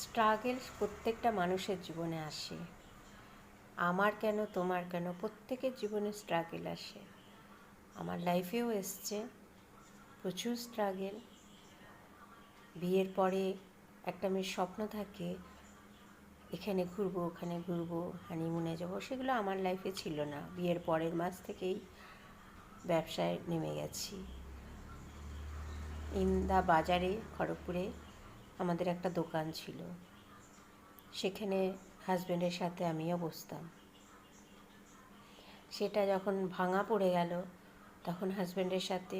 Struggle প্রত্যেকটা মানুষের জীবনে আসে। আমার কেন, তোমার কেন, প্রত্যেকের জীবনে স্ট্রাগল আসে। আমার লাইফেও এসছে প্রচুর স্ট্রাগল। বিয়ের পরে একটা মেয়ের স্বপ্ন থাকে এখানে ঘুরবো, ওখানে ঘুরবো, হানিমুনে যাবো, সেগুলো আমার লাইফে ছিল না। বিয়ের পরের মাস থেকেই ব্যবসায় নেমে গেছি। ইন্দা বাজারে খড়গপুরে আমাদের একটা দোকান ছিল, সেখানে হাজব্যান্ডের সাথে আমিও বসতাম। সেটা যখন ভাঙা পড়ে গেল তখন হাজব্যান্ডের সাথে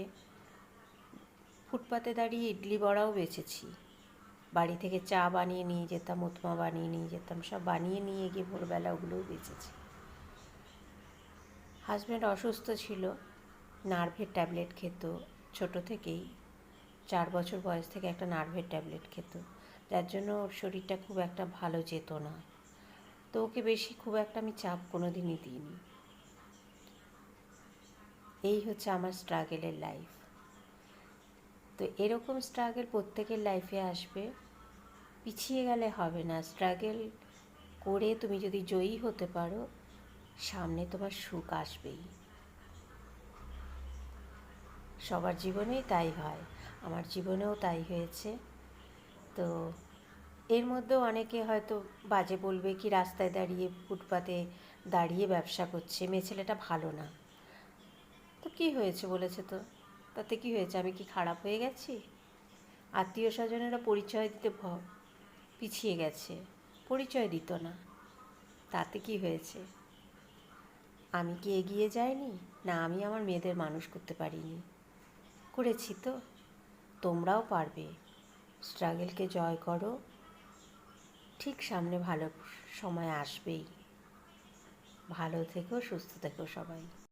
ফুটপাতে দাঁড়িয়ে ইডলি বড়াও বেচেছি। বাড়ি থেকে চা বানিয়ে নিয়ে যেতাম, উপমা বানিয়ে নিয়ে যেতাম, সব বানিয়ে নিয়ে গিয়ে ভোরবেলা ওগুলোও বেচেছি। হাজব্যান্ড অসুস্থ ছিল, নার্ভের ট্যাবলেট খেত ছোট থেকেই। 4 বছর বয়স থেকে একটা নার্ভের ট্যাবলেট খেত, যার জন্য ওর শরীরটা খুব একটা ভালো যেত না। তো ওকে বেশি খুব একটা আমি চাপ কোনো দিনই দিইনি। এই হচ্ছে আমার স্ট্রাগলের লাইফ। তো এরকম স্ট্রাগল প্রত্যেকের লাইফে আসবে, পিছিয়ে গেলে হবে না। স্ট্রাগল করে তুমি যদি জয়ী হতে পারো, সামনে তোমার সুখ আসবেই। সবার জীবনেই তাই হয়, আমার জীবনেও তাই হয়েছে। তো এর মধ্যেও অনেকে হয়তো বাজে বলবে, কি রাস্তায় দাঁড়িয়ে ফুটপাতে দাঁড়িয়ে ব্যবসা করছে, মেয়ে ছেলেটা ভালো না। তো কী হয়েছে বলেছে, তো তাতে কী হয়েছে? আমি কি খারাপ হয়ে গেছি? আত্মীয় স্বজনেরা পরিচয় দিতে পিছিয়ে গেছে, পরিচয় দিত না, তাতে কি হয়েছে? আমি কি এগিয়ে যাইনি? না, আমি আমার মেয়েদের মানুষ করতে পারিনি? করেছি তো। তোমরাও পারবে। স্ট্রাগলকে জয় করো, ঠিক সামনে ভালো সময় আসবেই। ভালো থেকো, সুস্থ থেকো সবাই।